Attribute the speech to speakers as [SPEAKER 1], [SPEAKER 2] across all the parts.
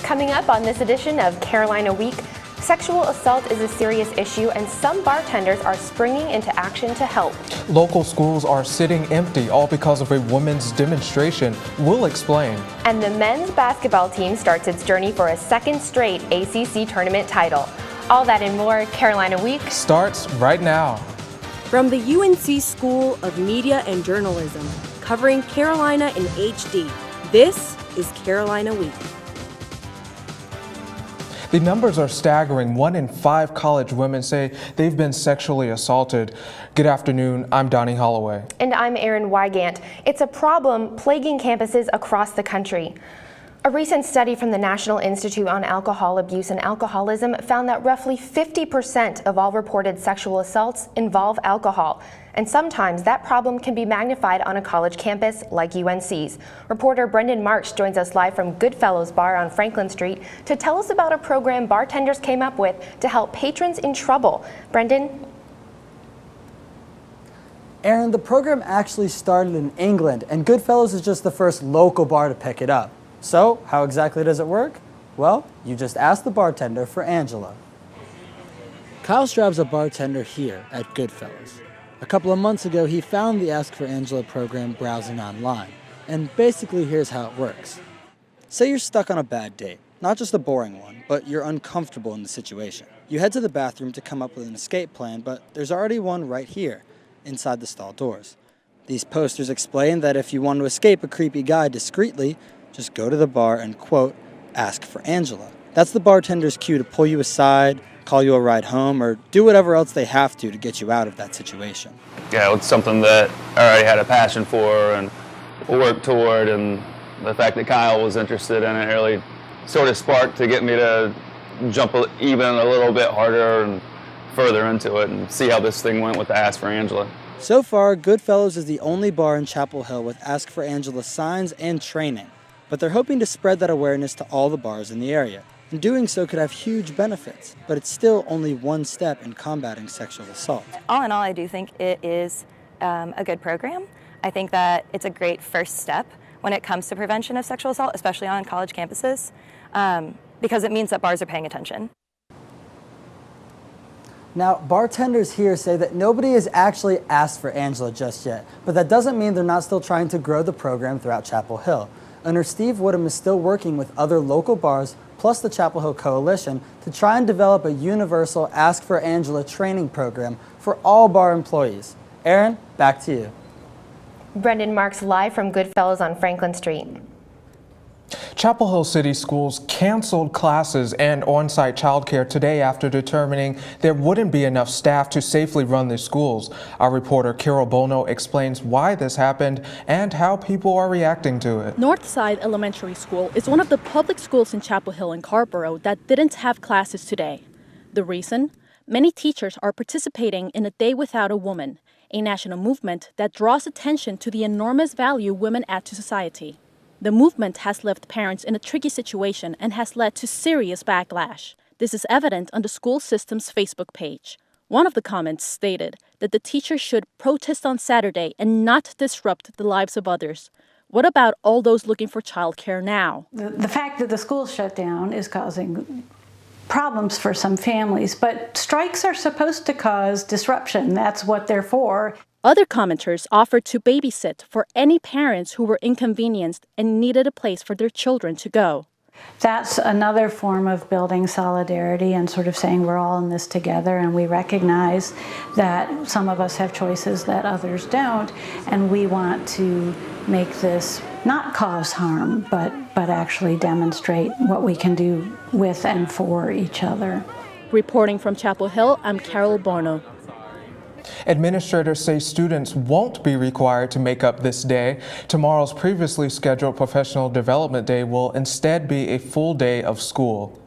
[SPEAKER 1] Coming up on this edition of Carolina Week, sexual assault is a serious issue and some bartenders are springing into action to help.
[SPEAKER 2] Local schools are sitting empty, all because of a women's demonstration. We'll explain.
[SPEAKER 1] And the men's basketball team starts its journey for a second straight ACC tournament title. All that and more, Carolina Week
[SPEAKER 2] starts right now.
[SPEAKER 3] From the UNC School of Media and Journalism, covering Carolina in HD, this is Carolina Week.
[SPEAKER 2] The numbers are staggering. 1 in 5 college women say they've been sexually assaulted. Good afternoon, I'm Donnie Holloway.
[SPEAKER 1] And I'm Erin Wygant. It's a problem plaguing campuses across the country. A recent study from the National Institute on Alcohol Abuse and Alcoholism found that roughly 50% of all reported sexual assaults involve alcohol. And sometimes that problem can be magnified on a college campus like UNC's. Reporter Brendan Marks joins us live from Goodfellows Bar on Franklin Street to tell us about a program bartenders came up with to help patrons in trouble. Brendan?
[SPEAKER 4] Aaron, the program actually started in England, and Goodfellows is just the first local bar to pick it up. So, how exactly does it work? Well, you just ask the bartender for Angela. Kyle Straub's a bartender here at Goodfellows. A couple of months ago, he found the Ask for Angela program browsing online. And basically, here's how it works. Say you're stuck on a bad date, not just a boring one, but you're uncomfortable in the situation. You head to the bathroom to come up with an escape plan, but there's already one right here, inside the stall doors. These posters explain that if you want to escape a creepy guy discreetly, just go to the bar and, quote, ask for Angela. That's the bartender's cue to pull you aside, call you a ride home, or do whatever else they have to get you out of that situation.
[SPEAKER 5] Yeah, it's something that I already had a passion for and worked toward, and the fact that Kyle was interested in it really sort of sparked to get me to jump even a little bit harder and further into it and see how this thing went with the Ask for Angela.
[SPEAKER 4] So far, Goodfellows is the only bar in Chapel Hill with Ask for Angela signs and training. But they're hoping to spread that awareness to all the bars in the area. And doing so could have huge benefits, but it's still only one step in combating sexual assault.
[SPEAKER 6] All in all, I do think it is a good program. I think that it's a great first step when it comes to prevention of sexual assault, especially on college campuses, because it means that bars are paying attention.
[SPEAKER 4] Now, bartenders here say that nobody has actually asked for Angela just yet, but that doesn't mean they're not still trying to grow the program throughout Chapel Hill. Owner Steve Woodham is still working with other local bars, plus the Chapel Hill Coalition, to try and develop a universal Ask for Angela training program for all bar employees. Aaron, back to you.
[SPEAKER 1] Brendan Marks live from Goodfellows on Franklin Street.
[SPEAKER 2] Chapel Hill City Schools canceled classes and on-site childcare today after determining there wouldn't be enough staff to safely run the schools. Our reporter Carol Bono explains why this happened and how people are reacting to it.
[SPEAKER 7] Northside Elementary School is one of the public schools in Chapel Hill and Carrboro that didn't have classes today. The reason? Many teachers are participating in a Day Without a Woman, a national movement that draws attention to the enormous value women add to society. The movement has left parents in a tricky situation and has led to serious backlash. This is evident on the school system's Facebook page. One of the comments stated that the teachers should protest on Saturday and not disrupt the lives of others. What about all those looking for childcare now?
[SPEAKER 8] The fact that the school shut down is causing problems for some families, but strikes are supposed to cause disruption. That's what they're for.
[SPEAKER 7] Other commenters offered to babysit for any parents who were inconvenienced and needed a place for their children to go.
[SPEAKER 8] That's another form of building solidarity and sort of saying we're all in this together, and we recognize that some of us have choices that others don't, and we want to make this not cause harm, but actually demonstrate what we can do with and for each other.
[SPEAKER 7] Reporting from Chapel Hill, I'm Carol Bono.
[SPEAKER 2] Administrators say students won't be required to make up this day. Tomorrow's previously scheduled Professional Development Day will instead be a full day of school.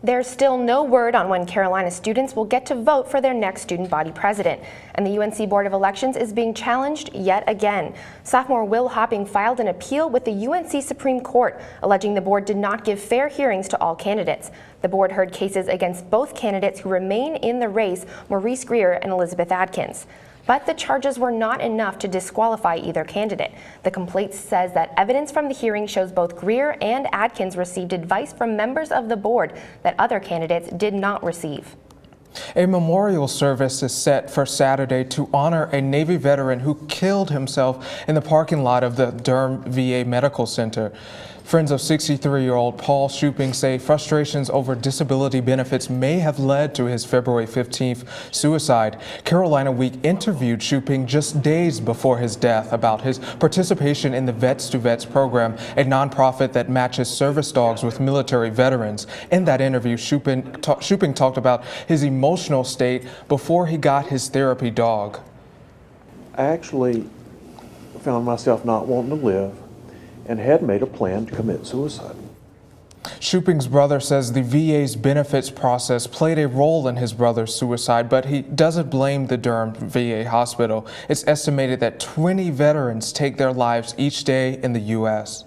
[SPEAKER 1] There's still no word on when Carolina students will get to vote for their next student body president, and the UNC Board of Elections is being challenged yet again. Sophomore Will Hopping filed an appeal with the UNC Supreme Court, alleging the board did not give fair hearings to all candidates. The board heard cases against both candidates who remain in the race, Maurice Greer and Elizabeth Adkins. But the charges were not enough to disqualify either candidate. The complaint says that evidence from the hearing shows both Greer and Adkins received advice from members of the board that other candidates did not receive.
[SPEAKER 2] A memorial service is set for Saturday to honor a Navy veteran who killed himself in the parking lot of the Durham VA Medical Center. Friends of 63-year-old Paul Shuping say frustrations over disability benefits may have led to his February 15th suicide. Carolina Week interviewed Shuping just days before his death about his participation in the Vets to Vets program, a nonprofit that matches service dogs with military veterans. In that interview, Shuping talked about his emotional state before he got his therapy dog.
[SPEAKER 9] I actually found myself not wanting to live and had made a plan to commit suicide.
[SPEAKER 2] Shuping's brother says the VA's benefits process played a role in his brother's suicide, but he doesn't blame the Durham VA hospital. It's estimated that 20 veterans take their lives each day in the U.S.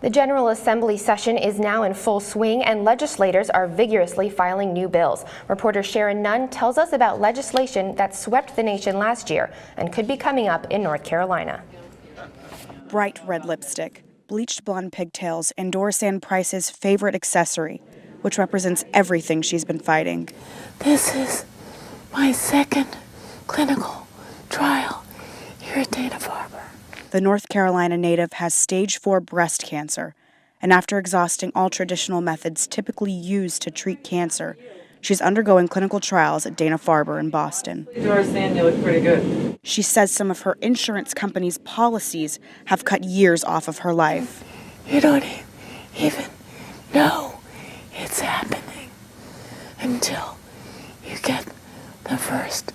[SPEAKER 1] The General Assembly session is now in full swing, and legislators are vigorously filing new bills. Reporter Sharon Nunn tells us about legislation that swept the nation last year and could be coming up in North Carolina.
[SPEAKER 10] Bright red lipstick, bleached blonde pigtails, and Doris Price's favorite accessory, which represents everything she's been fighting.
[SPEAKER 11] This is my second clinical trial here at Dana-Farber.
[SPEAKER 10] The North Carolina native has stage 4 breast cancer, and after exhausting all traditional methods typically used to treat cancer, she's undergoing clinical trials at Dana-Farber in Boston.
[SPEAKER 12] Doris, you look pretty good.
[SPEAKER 10] She says some of her insurance company's policies have cut years off of her life.
[SPEAKER 11] You don't even know it's happening until you get the first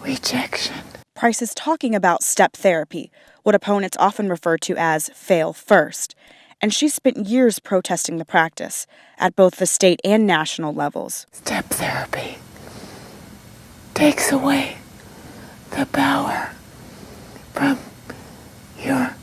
[SPEAKER 11] rejection.
[SPEAKER 10] Price is talking about step therapy, what opponents often refer to as fail first. And she's spent years protesting the practice at both the state and national levels.
[SPEAKER 11] Step therapy takes away the power from your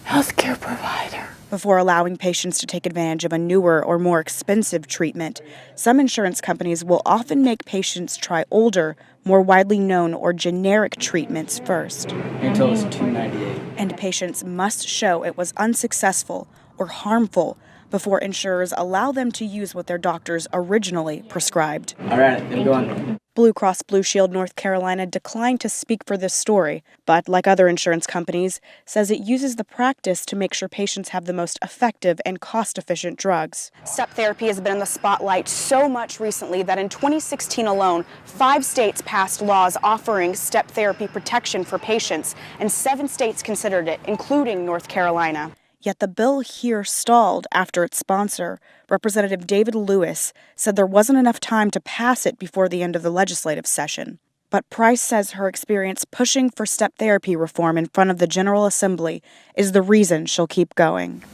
[SPEAKER 11] healthcare provider.
[SPEAKER 10] Before allowing patients to take advantage of a newer or more expensive treatment, some insurance companies will often make patients try older, more widely known or generic treatments first.
[SPEAKER 4] Until it's $298.
[SPEAKER 10] And patients must show it was unsuccessful or harmful before insurers allow them to use what their doctors originally prescribed.
[SPEAKER 4] All right, get going.
[SPEAKER 10] Blue Cross Blue Shield North Carolina declined to speak for this story, but like other insurance companies, says it uses the practice to make sure patients have the most effective and cost-efficient drugs. Step therapy has been in the spotlight so much recently that in 2016 alone, 5 states passed laws offering step therapy protection for patients, and 7 states considered it, including North Carolina. Yet the bill here stalled after its sponsor, Representative David Lewis, said there wasn't enough time to pass it before the end of the legislative session. But Price says her experience pushing for step therapy reform in front of the General Assembly is the reason she'll keep going.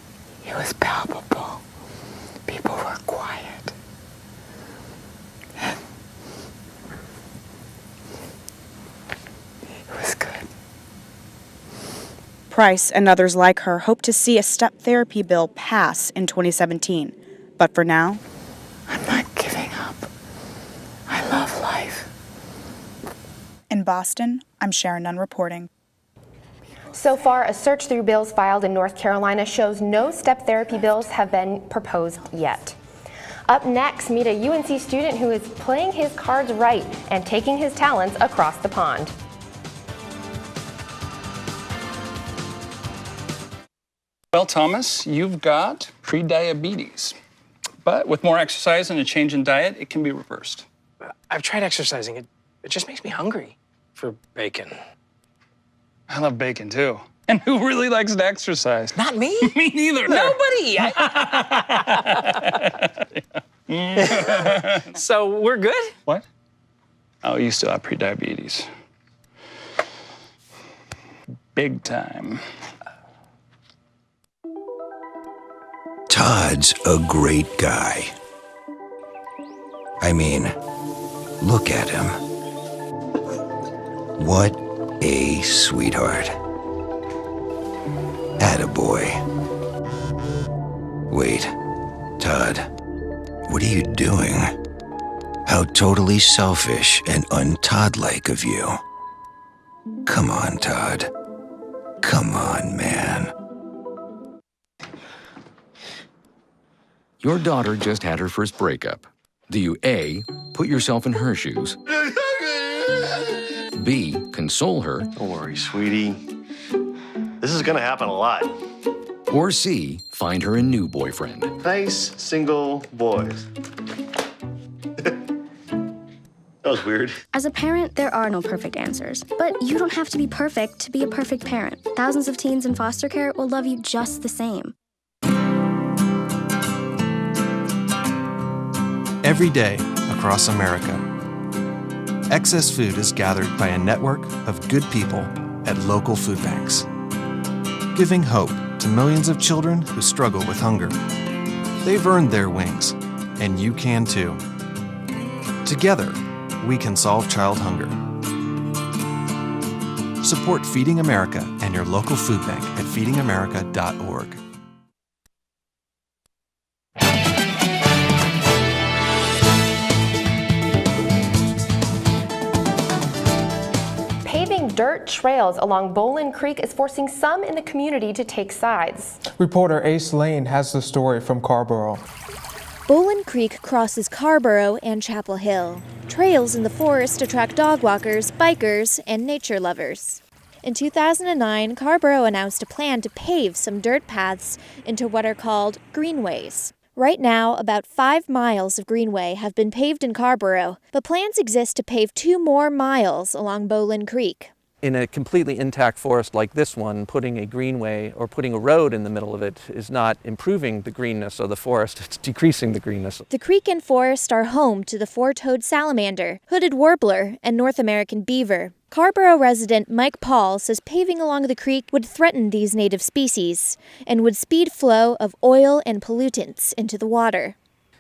[SPEAKER 11] It was palpable. People were quiet. And it was good.
[SPEAKER 10] Price and others like her hope to see a step therapy bill pass in 2017. But for now,
[SPEAKER 11] I'm not giving up. I love life.
[SPEAKER 10] In Boston, I'm Sharon Nunn reporting.
[SPEAKER 1] So far, a search through bills filed in North Carolina shows no step therapy bills have been proposed yet. Up next, meet a UNC student who is playing his cards right and taking his talents across the pond.
[SPEAKER 13] Well, Thomas, you've got prediabetes. But with more exercise and a change in diet, it can be reversed.
[SPEAKER 14] I've tried exercising. It just makes me hungry for bacon.
[SPEAKER 13] I love bacon, too. And who really likes to exercise?
[SPEAKER 14] Not me.
[SPEAKER 13] Me neither.
[SPEAKER 14] Nobody. So we're good?
[SPEAKER 13] What? Oh, you still have prediabetes. Big time.
[SPEAKER 15] Todd's a great guy. I mean, look at him. What a sweetheart. Attaboy. Wait, Todd, what are you doing? How totally selfish and un-Todd-like of you. Come on, Todd. Come on, man.
[SPEAKER 16] Your daughter just had her first breakup. Do you A, put yourself in her shoes? B, console her?
[SPEAKER 17] Don't worry, sweetie. This is gonna happen a lot.
[SPEAKER 16] Or C, find her a new boyfriend?
[SPEAKER 17] Nice, single boys. That was weird.
[SPEAKER 18] As a parent, there are no perfect answers. But you don't have to be perfect to be a perfect parent. Thousands of teens in foster care will love you just the same.
[SPEAKER 19] Every day across America, excess food is gathered by a network of good people at local food banks, giving hope to millions of children who struggle with hunger. They've earned their wings, and you can too. Together, we can solve child hunger. Support Feeding America and your local food bank at feedingamerica.org.
[SPEAKER 1] Paving dirt trails along Bolin Creek is forcing some in the community to take sides.
[SPEAKER 2] Reporter Ace Lane has the story from Carborough.
[SPEAKER 20] Bolin Creek crosses Carborough and Chapel Hill. Trails in the forest attract dog walkers, bikers, and nature lovers. In 2009, Carborough announced a plan to pave some dirt paths into what are called greenways. Right now, about 5 miles of greenway have been paved in Carborough, but plans exist to pave 2 more miles along Bolin Creek.
[SPEAKER 21] In a completely intact forest like this one, putting a greenway or putting a road in the middle of it is not improving the greenness of the forest, it's decreasing the greenness.
[SPEAKER 20] The creek and forest are home to the four-toed salamander, hooded warbler, and North American beaver. Carborough resident Mike Paul says paving along the creek would threaten these native species and would speed flow of oil and pollutants into the water.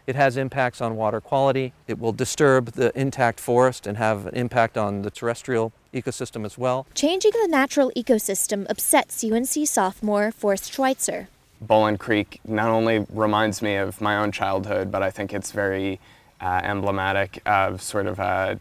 [SPEAKER 21] It has impacts on water quality. It will disturb the intact forest and have an impact on the terrestrial ecosystem as well.
[SPEAKER 20] Changing the natural ecosystem upsets UNC sophomore Forrest Schweitzer.
[SPEAKER 22] Bolin Creek not only reminds me of my own childhood, but I think it's very emblematic of sort of a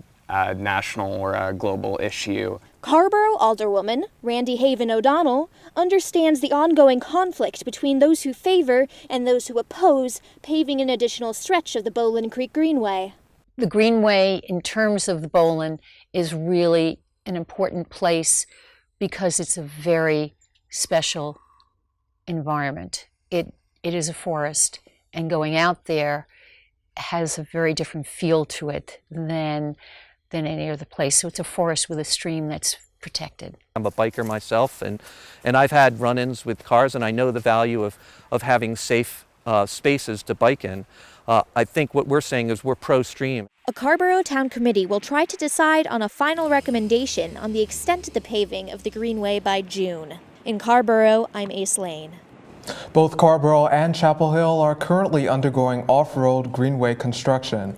[SPEAKER 22] national or a global issue.
[SPEAKER 20] Carborough alderwoman Randy Haven O'Donnell understands the ongoing conflict between those who favor and those who oppose paving an additional stretch of the Bolin Creek Greenway.
[SPEAKER 23] The Greenway, in terms of the Bolin, is really an important place because it's a very special environment. It is a forest, and going out there has a very different feel to it than any other place. So it's a forest with a stream that's protected.
[SPEAKER 21] I'm a biker myself, and I've had run-ins with cars, and I know the value of having safe spaces to bike in. I think what we're saying is we're pro-stream.
[SPEAKER 20] A Carborough Town Committee will try to decide on a final recommendation on the extent of the paving of the Greenway by June. In Carborough, I'm Ace Lane.
[SPEAKER 2] Both Carborough and Chapel Hill are currently undergoing off-road greenway construction.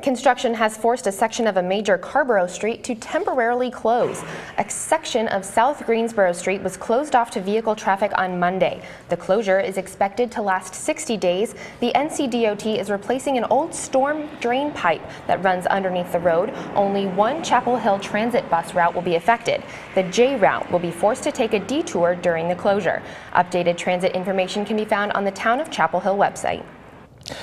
[SPEAKER 1] Construction has forced a section of a major Carborough street to temporarily close. A section of South Greensboro Street was closed off to vehicle traffic on Monday. The closure is expected to last 60 days. The NCDOT is replacing an old storm drain pipe that runs underneath the road. Only one Chapel Hill transit bus route will be affected. The J route will be forced to take a detour during the closure. Updated transit information can be found on the Town of Chapel Hill website.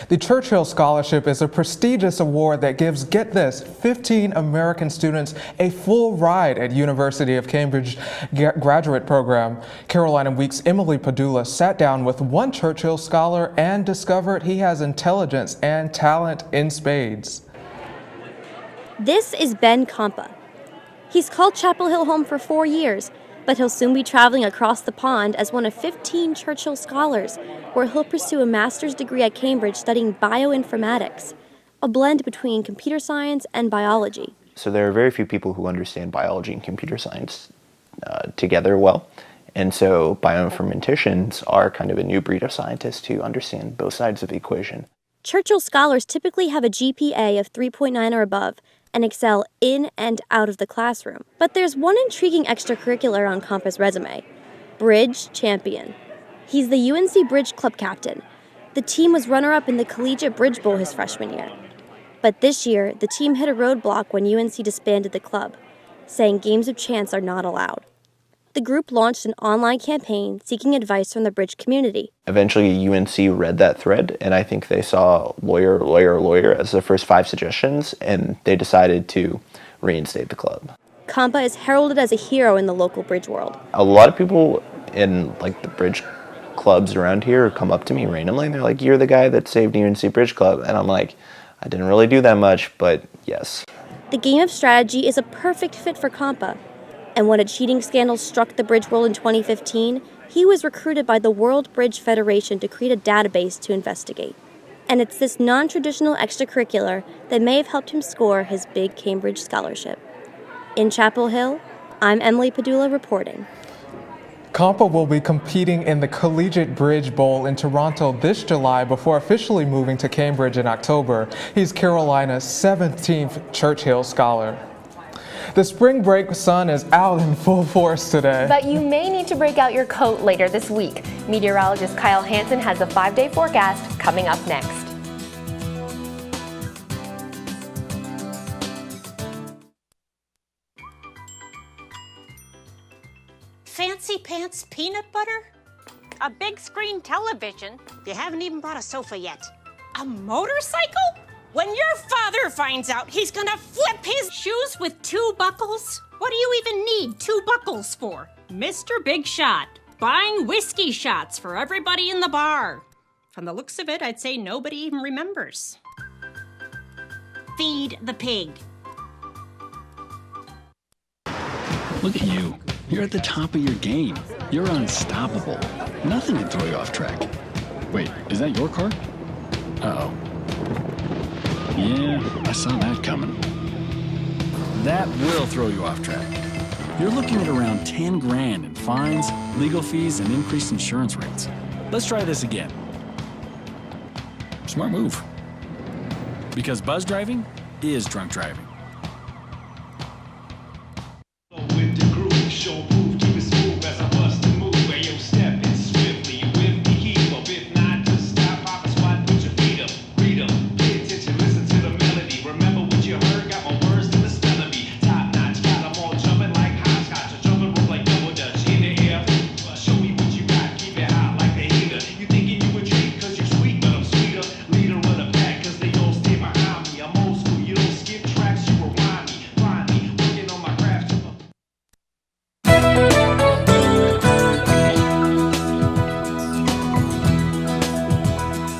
[SPEAKER 2] The Churchill Scholarship is a prestigious award that gives, get this, 15 American students a full ride at University of Cambridge graduate program. Carolina Week's Emily Padula sat down with one Churchill scholar and discovered he has intelligence and talent in spades.
[SPEAKER 20] This is Ben Compa. He's called Chapel Hill home for 4 years, but he'll soon be traveling across the pond as one of 15 Churchill scholars, where he'll pursue a master's degree at Cambridge studying bioinformatics, a blend between computer science and biology.
[SPEAKER 24] So there are very few people who understand biology and computer science together well. And so bioinformaticians are kind of a new breed of scientists who understand both sides of the equation.
[SPEAKER 20] Churchill scholars typically have a GPA of 3.9 or above and excel in and out of the classroom. But there's one intriguing extracurricular on Compa's resume: Bridge Champion. He's the UNC Bridge Club captain. The team was runner-up in the Collegiate Bridge Bowl his freshman year. But this year, the team hit a roadblock when UNC disbanded the club.
[SPEAKER 3] saying games of chance are not allowed. The group launched an online campaign seeking advice from the bridge community.
[SPEAKER 24] Eventually, UNC read that thread, and I think they saw lawyer, lawyer, lawyer as the first 5 suggestions, and they decided to reinstate the club.
[SPEAKER 3] Kampa is heralded as a hero in the local bridge world.
[SPEAKER 24] A lot of people in like the bridge clubs around here come up to me randomly, and they're like, "You're the guy that saved UNC Bridge Club," and I'm like, "I didn't really do that much, but yes."
[SPEAKER 3] The game of strategy is a perfect fit for Kampa. And when a cheating scandal struck the bridge world in 2015, he was recruited by the World Bridge Federation to create a database to investigate. And it's this non-traditional extracurricular that may have helped him score his big Cambridge scholarship. In Chapel Hill, I'm Emily Padula reporting.
[SPEAKER 2] Kampa will be competing in the Collegiate Bridge Bowl in Toronto this July before officially moving to Cambridge in October. He's Carolina's 17th Churchill Scholar. The spring break sun is out in full force today.
[SPEAKER 1] But you may need to break out your coat later this week. Meteorologist Kyle Hansen has a 5-day forecast coming up next.
[SPEAKER 5] Fancy pants peanut butter? A big screen television? You haven't even bought a sofa yet. A motorcycle? When your father finds out, he's gonna flip his shoes with 2 buckles? What do you even need 2 buckles for? Mr. Big Shot, buying whiskey shots for everybody in the bar. From the looks of it, I'd say nobody even remembers. Feed the pig.
[SPEAKER 6] Look at you. You're at the top of your game. You're unstoppable. Nothing can throw you off track. Wait, is that your car? Uh-oh. Yeah, I saw that coming. That will throw you off track. You're looking at around 10 grand in fines, legal fees, and increased insurance rates. Let's try this again. Smart move. Because buzz driving is drunk driving.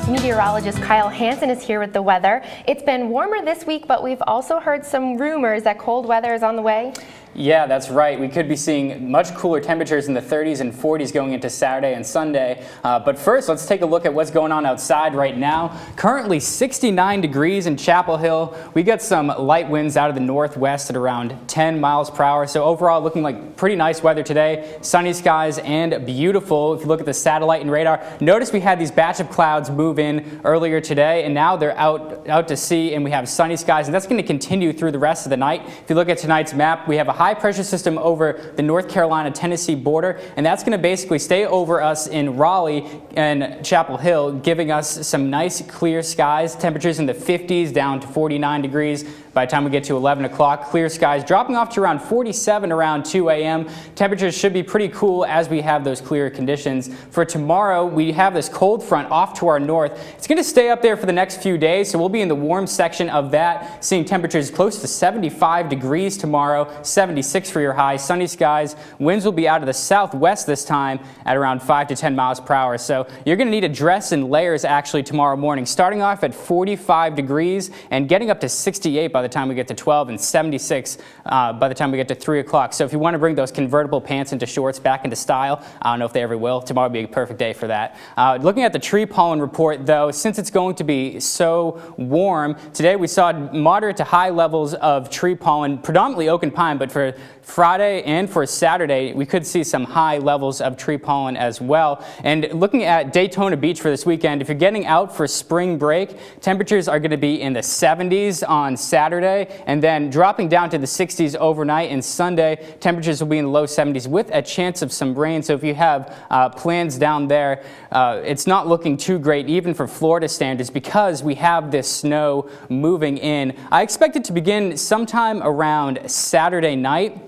[SPEAKER 1] Meteorologist Kyle Hansen is here with the weather. It's been warmer this week, but we've also heard some rumors that cold weather is on the way.
[SPEAKER 8] Yeah, that's right. We could be seeing much cooler temperatures in the 30s and 40s going into Saturday and Sunday. But first, let's take a look at what's going on outside right now. Currently 69 degrees in Chapel Hill. We got some light winds out of the northwest at around 10 miles per hour. So overall, looking like pretty nice weather today. Sunny skies and beautiful. If you look at the satellite and radar, notice we had these batch of clouds move in earlier today, and now they're out to sea, and we have sunny skies, and that's going to continue through the rest of the night. If you look at tonight's map, we have a high pressure system over the North Carolina-Tennessee border, and that's going to basically stay over us in Raleigh and Chapel Hill, giving us some nice clear skies, temperatures in the 50s down to 49 degrees by the time we get to 11 o'clock. Clear skies dropping off to around 47 around 2 a.m. Temperatures should be pretty cool as we have those clear conditions. For tomorrow, we have this cold front off to our north. It's going to stay up there for the next few days, so we'll be in the warm section of that, seeing temperatures close to 75 degrees tomorrow, 76 for your high, sunny skies. Winds will be out of the southwest this time at around 5 to 10 miles per hour. So you're going to need a dress in layers actually tomorrow morning, starting off at 45 degrees and getting up to 68 by the time we get to 12 and 76 by the time we get to 3 o'clock. So if you want to bring those convertible pants into shorts back into style, I don't know if they ever will. Tomorrow will be a perfect day for that. Looking at the tree pollen report, though, since it's going to be so warm, today we saw moderate to high levels of tree pollen, predominantly oak and pine, but for Friday and for Saturday, we could see some high levels of tree pollen as well. And looking at Daytona Beach for this weekend, if you're getting out for spring break, temperatures are going to be in the 70s on Saturday and then dropping down to the 60s overnight. And Sunday, temperatures will be in the low 70s with a chance of some rain. So if you have plans down there, it's not looking too great even for Florida standards because we have this snow moving in. I expect it to begin sometime around Saturday night. night.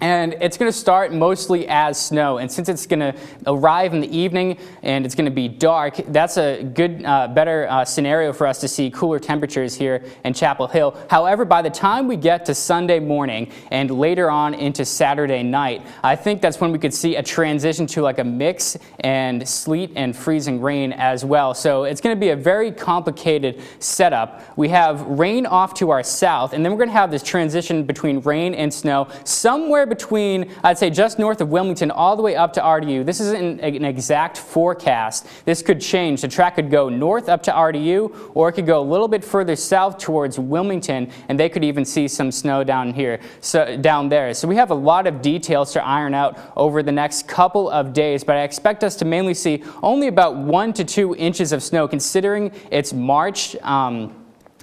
[SPEAKER 8] And it's going to start mostly as snow. And since it's going to arrive in the evening and it's going to be dark, that's a good, better scenario for us to see cooler temperatures here in Chapel Hill. However, by the time we get to Sunday morning and later on into Saturday night, I think that's when we could see a transition to like a mix and sleet and freezing rain as well. So it's going to be a very complicated setup. We have rain off to our south, and then we're going to have this transition between rain and snow somewhere between, I'd say, just north of Wilmington all the way up to RDU. This isn't an exact forecast. This could change. The track could go north up to RDU, or it could go a little bit further south towards Wilmington, and they could even see some snow down here, down there. So we have a lot of details to iron out over the next couple of days, but I expect us to mainly see only about 1 to 2 inches of snow, considering it's March.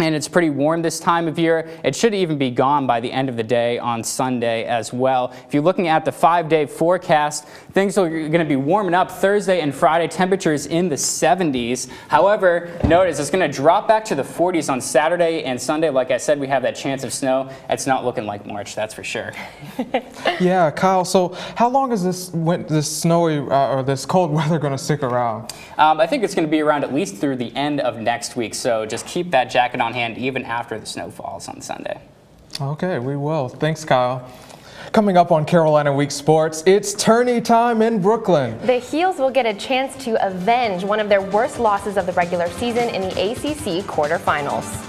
[SPEAKER 8] And it's pretty warm this time of year. It should even be gone by the end of the day on Sunday as well. If you're looking at the 5-day forecast, things are going to be warming up Thursday and Friday, temperatures in the 70s. However, notice it's going to drop back to the 40s on Saturday and Sunday. Like I said, we have that chance of snow. It's not looking like March, that's for sure.
[SPEAKER 2] Yeah, Kyle, so how long is this snowy or this cold weather going to stick around?
[SPEAKER 8] I think it's going to be around at least through the end of next week, so just keep that jacket on hand even after the snow falls on Sunday.
[SPEAKER 2] Okay, we will. Thanks, Kyle. Coming up on Carolina Week Sports, it's tourney time in Brooklyn.
[SPEAKER 1] The Heels will get a chance to avenge one of their worst losses of the regular season in the ACC quarterfinals.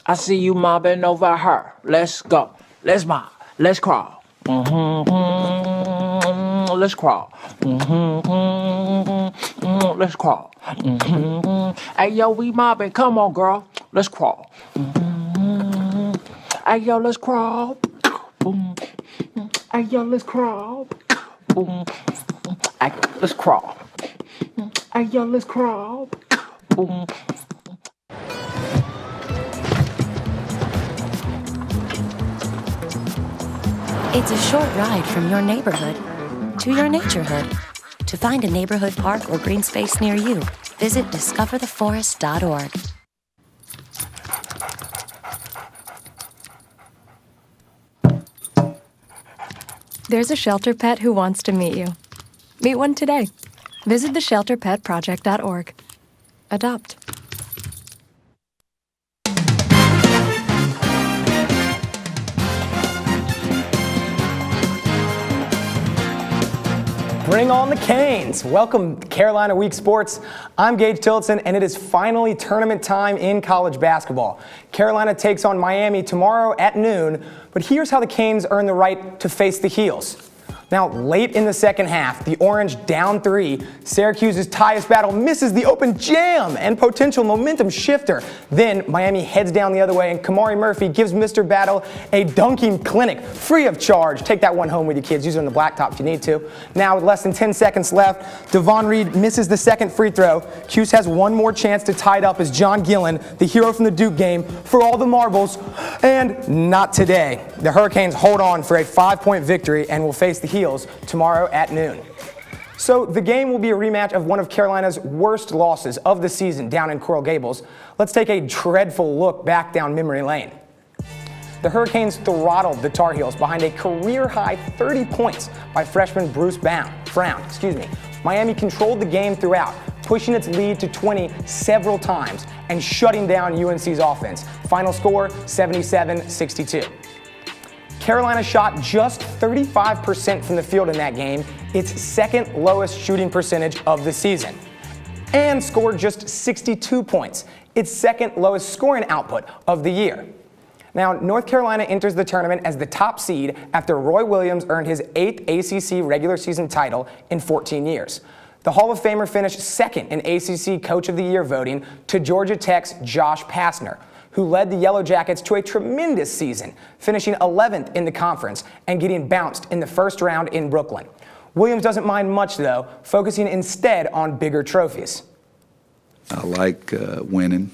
[SPEAKER 11] I see you mobbing over her. Let's go. Let's mob. Let's crawl. Let's crawl. Let's crawl. Hey, yo, we mobbing. Come on, girl. Let's crawl. Hey, yo, let's crawl. Hey, yo, let's crawl. Hey, let's crawl. Hey, yo, let's crawl.
[SPEAKER 4] It's a short ride from your neighborhood to your naturehood. To find a neighborhood park or green space near you, visit discovertheforest.org.
[SPEAKER 7] There's a shelter pet who wants to meet you. Meet one today. Visit theshelterpetproject.org. Adopt.
[SPEAKER 9] Bring on the Canes! Welcome to Carolina Week Sports. I'm Gage Tillotson, and it is finally tournament time in college basketball. Carolina takes on Miami tomorrow at noon, but here's how the Canes earn the right to face the Heels. Now, late in the second half, the Orange down 3. Syracuse's Tyus Battle misses the open jam and potential momentum shifter. Then Miami heads down the other way, and Kamari Murphy gives Mr. Battle a dunking clinic free of charge. Take that one home with you, kids. Use it on the blacktop if you need to. Now, with less than 10 seconds left, Devon Reed misses the second free throw. Cuse has one more chance to tie it up as John Gillen, the hero from the Duke game, for all the marbles, and not today. The Hurricanes hold on for a 5-point victory and will face the Heels tomorrow at noon. So the game will be a rematch of one of Carolina's worst losses of the season down in Coral Gables. Let's take a dreadful look back down memory lane. The Hurricanes throttled the Tar Heels behind a career-high 30 points by freshman Bruce Brown. Miami controlled the game throughout, pushing its lead to 20 several times and shutting down UNC's offense. Final score, 77-62. Carolina shot just 35% from the field in that game, its second lowest shooting percentage of the season, and scored just 62 points, its second lowest scoring output of the year. Now, North Carolina enters the tournament as the top seed after Roy Williams earned his 8th ACC regular season title in 14 years. The Hall of Famer finished second in ACC Coach of the Year voting to Georgia Tech's Josh Pastner, who led the Yellow Jackets to a tremendous season, finishing 11th in the conference and getting bounced in the first round in Brooklyn. Williams doesn't mind much, though, focusing instead on bigger trophies.
[SPEAKER 10] I like winning,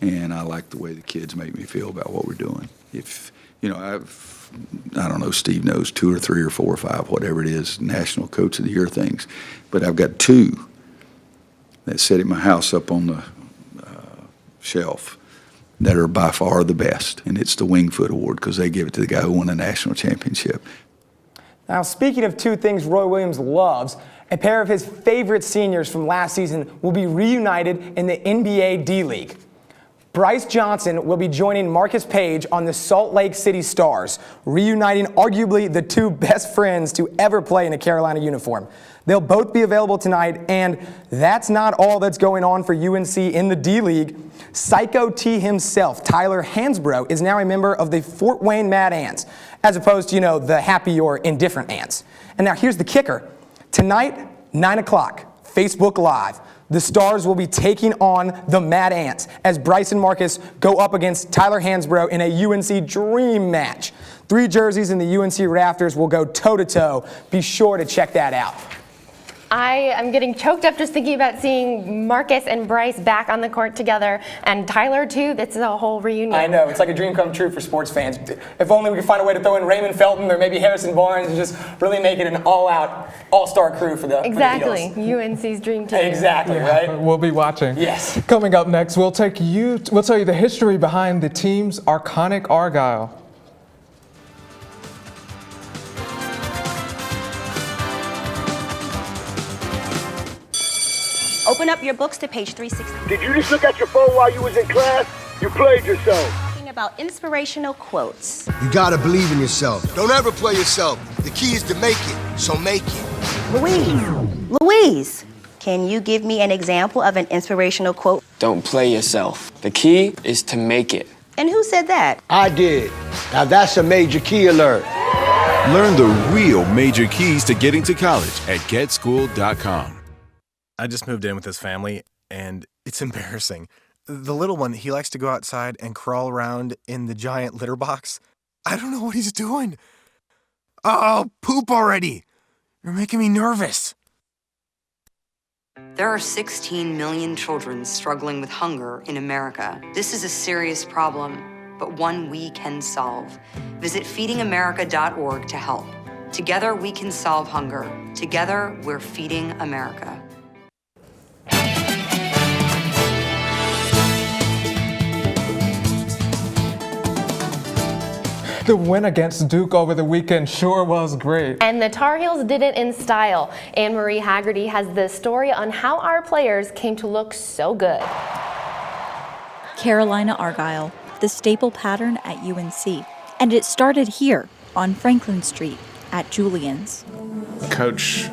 [SPEAKER 10] and I like the way the kids make me feel about what we're doing. If, you know, I don't know, Steve knows 2 or 3 or 4 or 5, whatever it is, National Coach of the Year things, but I've got 2 that sit at my house up on the shelf that are by far the best, and it's the Wingfoot Award because they give it to the guy who won a national championship.
[SPEAKER 9] Now, speaking of 2 things Roy Williams loves, a pair of his favorite seniors from last season will be reunited in the NBA D-League. Bryce Johnson will be joining Marcus Page on the Salt Lake City Stars, reuniting arguably the 2 best friends to ever play in a Carolina uniform. They'll both be available tonight, and that's not all that's going on for UNC in the D-League. Psycho T himself, Tyler Hansbrough, is now a member of the Fort Wayne Mad Ants, as opposed to, you know, the happy or indifferent ants. And now here's the kicker. Tonight, 9 o'clock, Facebook Live. The Stars will be taking on the Mad Ants as Bryce and Marcus go up against Tyler Hansbrough in a UNC dream match. 3 jerseys in the UNC rafters will go toe-to-toe. Be sure to check that out.
[SPEAKER 1] I am getting choked up just thinking about seeing Marcus and Bryce back on the court together, and Tyler too. That's a whole reunion.
[SPEAKER 9] I know, it's like a dream come true for sports fans. If only we could find a way to throw in Raymond Felton or maybe Harrison Barnes and just really make it an all-out, all-star crew for the
[SPEAKER 1] Exactly,
[SPEAKER 9] for the
[SPEAKER 1] UNC's dream team.
[SPEAKER 9] Exactly, right?
[SPEAKER 2] We'll be watching.
[SPEAKER 9] Yes.
[SPEAKER 2] Coming up next, we'll tell you the history behind the team's iconic Argyle.
[SPEAKER 12] Open up your books to page 360.
[SPEAKER 13] Did you just look at your phone while you was in class? You played yourself.
[SPEAKER 12] Talking about inspirational quotes.
[SPEAKER 14] You gotta believe in yourself. Don't ever play yourself. The key is to make it, so make it.
[SPEAKER 12] Louise, can you give me an example of an inspirational quote?
[SPEAKER 25] Don't play yourself. The key is to make it.
[SPEAKER 12] And who said that?
[SPEAKER 14] I did. Now that's a major key alert.
[SPEAKER 26] Learn the real major keys to getting to college at getschool.com.
[SPEAKER 27] I just moved in with his family, and it's embarrassing. The little one, he likes to go outside and crawl around in the giant litter box. I don't know what he's doing. Oh, poop already. You're making me nervous.
[SPEAKER 28] There are 16 million children struggling with hunger in America. This is a serious problem, but one we can solve. Visit feedingamerica.org to help. Together we can solve hunger. Together we're feeding America.
[SPEAKER 2] The win against Duke over the weekend sure was great.
[SPEAKER 1] And the Tar Heels did it in style. Anne-Marie Haggerty has the story on how our players came to look so good.
[SPEAKER 29] Carolina Argyle, the staple pattern at UNC. And it started here on Franklin Street at Julian's.
[SPEAKER 30] Coach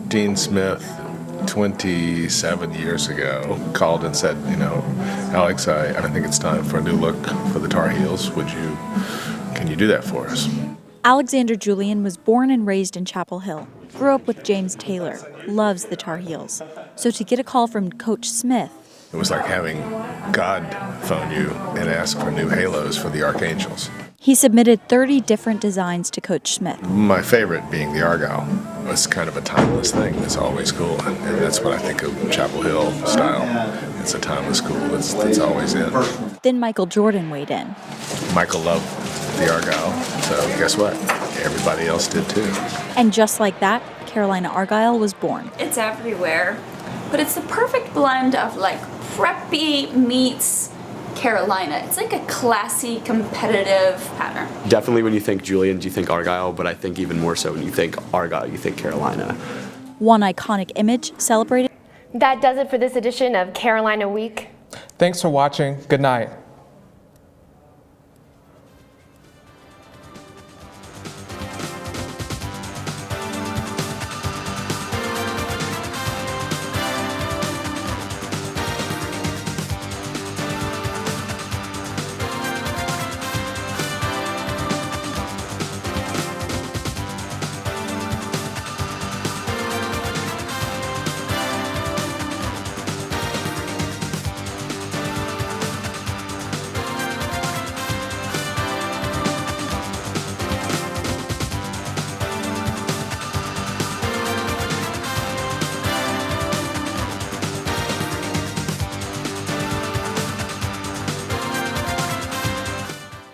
[SPEAKER 30] Dean Smith, 27 years ago, called and said, you know, Alex, I think it's time for a new look for the Tar Heels. Can you do that for us?
[SPEAKER 29] Alexander Julian was born and raised in Chapel Hill, grew up with James Taylor, loves the Tar Heels. So to get a call from Coach Smith,
[SPEAKER 30] it was like having God phone you and ask for new halos for the Archangels.
[SPEAKER 29] He submitted 30 different designs to Coach Smith.
[SPEAKER 30] My favorite being the Argyle. It's kind of a timeless thing that's always cool, and that's what I think of Chapel Hill style. It's a timeless cool that's always in.
[SPEAKER 29] Then Michael Jordan weighed in.
[SPEAKER 30] Michael loved the Argyle, so guess what? Everybody else did too.
[SPEAKER 29] And just like that, Carolina Argyle was born.
[SPEAKER 31] It's everywhere, but it's the perfect blend of like preppy meets Carolina. It's like a classy, competitive pattern.
[SPEAKER 32] Definitely when you think Julian, you think Argyle, but I think even more so when you think Argyle, you think Carolina.
[SPEAKER 29] One iconic image celebrated.
[SPEAKER 1] That does it for this edition of Carolina Week.
[SPEAKER 2] Thanks for watching. Good night.